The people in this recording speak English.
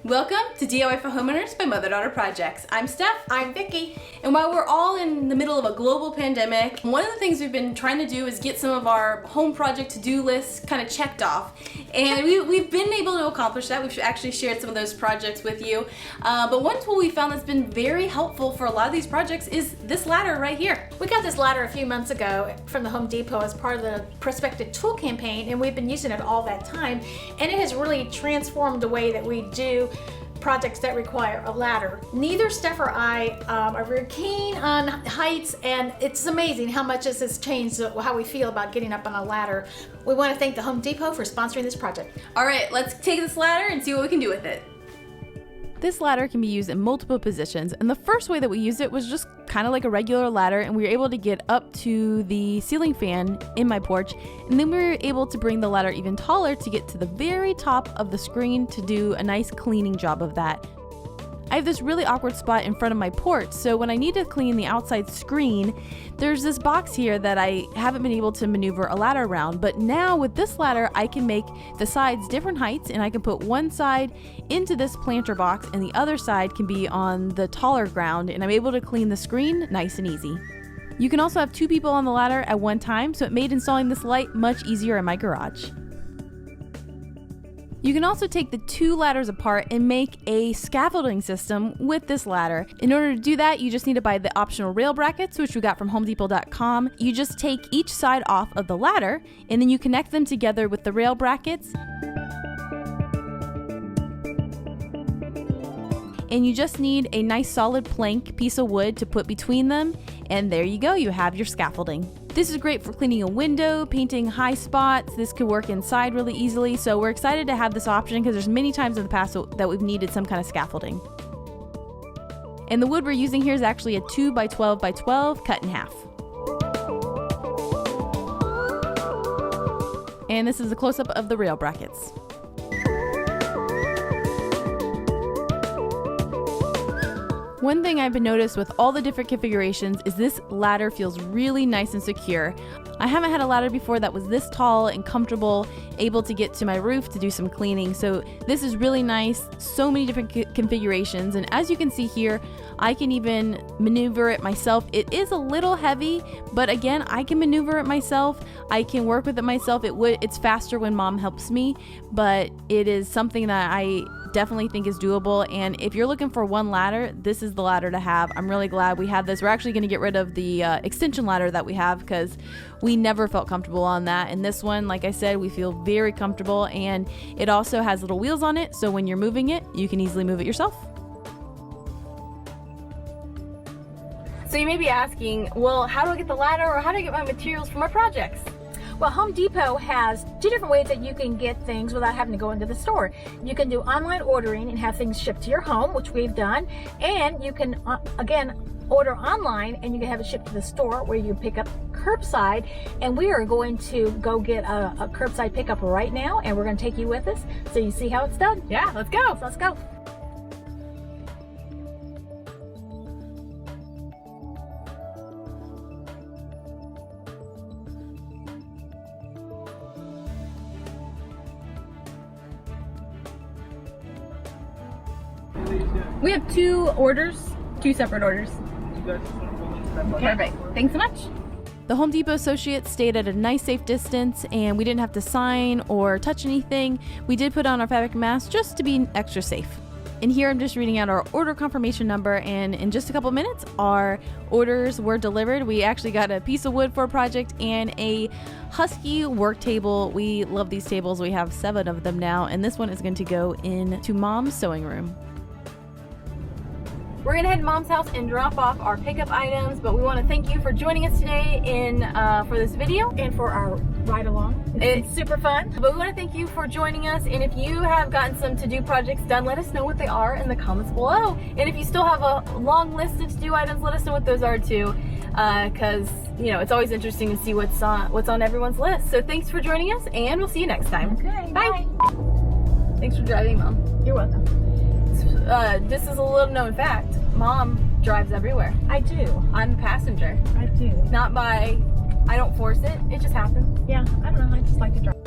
Welcome to DIY for Homeowners by Mother-Daughter Projects. I'm Steph. I'm Vicki. And while we're all in the middle of a global pandemic, one of the things we've been trying to do is get some of our home project to-do lists kind of checked off. And we've been able to accomplish that. We've actually shared some of those projects with you. But one tool we found that's been very helpful for a lot of these projects is this ladder right here. We got this ladder a few months ago from the Home Depot as part of the Prospective Tool campaign, and we've been using it all that time. And it has really transformed the way that we do projects that require a ladder. Neither Steph or I are very keen on heights, and it's amazing how much this has changed how we feel about getting up on a ladder. We want to thank the Home Depot for sponsoring this project. All right, let's take this ladder and see what we can do with it. This ladder can be used in multiple positions, and the first way that we used it was just kind of like a regular ladder, and we were able to get up to the ceiling fan in my porch, and then we were able to bring the ladder even taller to get to the very top of the screen to do a nice cleaning job of that. I have this really awkward spot in front of my porch, so when I need to clean the outside screen, there's this box here that I haven't been able to maneuver a ladder around, but now with this ladder I can make the sides different heights, and I can put one side into this planter box and the other side can be on the taller ground, and I'm able to clean the screen nice and easy. You can also have two people on the ladder at one time, so it made installing this light much easier in my garage. You can also take the two ladders apart and make a scaffolding system with this ladder. In order to do that, you just need to buy the optional rail brackets, which we got from homedepot.com. You just take each side off of the ladder, and then you connect them together with the rail brackets. And you just need a nice solid plank piece of wood to put between them, and there you go, you have your scaffolding. This is great for cleaning a window, painting high spots. This could work inside really easily, so we're excited to have this option because there's many times in the past that we've needed some kind of scaffolding. And the wood we're using here is actually a 2x12x12 cut in half. And this is a close-up of the rail brackets. One thing I've been noticed with all the different configurations is this ladder feels really nice and secure. I haven't had a ladder before that was this tall and comfortable, able to get to my roof to do some cleaning. So this is really nice, so many different configurations. And as you can see here, I can even maneuver it myself. It is a little heavy, but again, I can maneuver it myself. I can work with it myself. It's faster when mom helps me, but it is something that I definitely think is doable. And if you're looking for one ladder, this is the ladder to have. I'm really glad we have this. We're actually going to get rid of the extension ladder that we have because we never felt comfortable on that. And this one, like I said, we feel very comfortable, and it also has little wheels on it, so when you're moving it, you can easily move it yourself. So you may be asking, well, how do I get the ladder, or how do I get my materials for my projects? Well, Home Depot has two different ways that you can get things without having to go into the store. You can do online ordering and have things shipped to your home, which we've done, and you can, again, order online and you can have it shipped to the store where you pick up curbside. And we are going to go get a curbside pickup right now, and we're going to take you with us so you see how it's done. Yeah, let's go. So let's go. We have two separate orders. Perfect. Thanks so much. The Home Depot associates stayed at a nice safe distance, and we didn't have to sign or touch anything. We did put on our fabric mask just to be extra safe. And here I'm just reading out our order confirmation number, and in just a couple minutes our orders were delivered. We actually got a piece of wood for a project and a Husky work table. We love these tables. We have 7 of them now, and this one is going to go into Mom's sewing room. We're going to head to Mom's house and drop off our pickup items, but we want to thank you for joining us today for this video and for our ride along. It's super fun. But we want to thank you for joining us, and if you have gotten some to-do projects done, let us know what they are in the comments below. And if you still have a long list of to-do items, let us know what those are too, because it's always interesting to see what's on everyone's list. So thanks for joining us, and we'll see you next time. Okay, bye. Thanks for driving, Mom. You're welcome. This is a little known fact. Mom drives everywhere. I do. I'm the passenger. I do. I don't force it. It just happens. Yeah, I don't know. I just like to drive.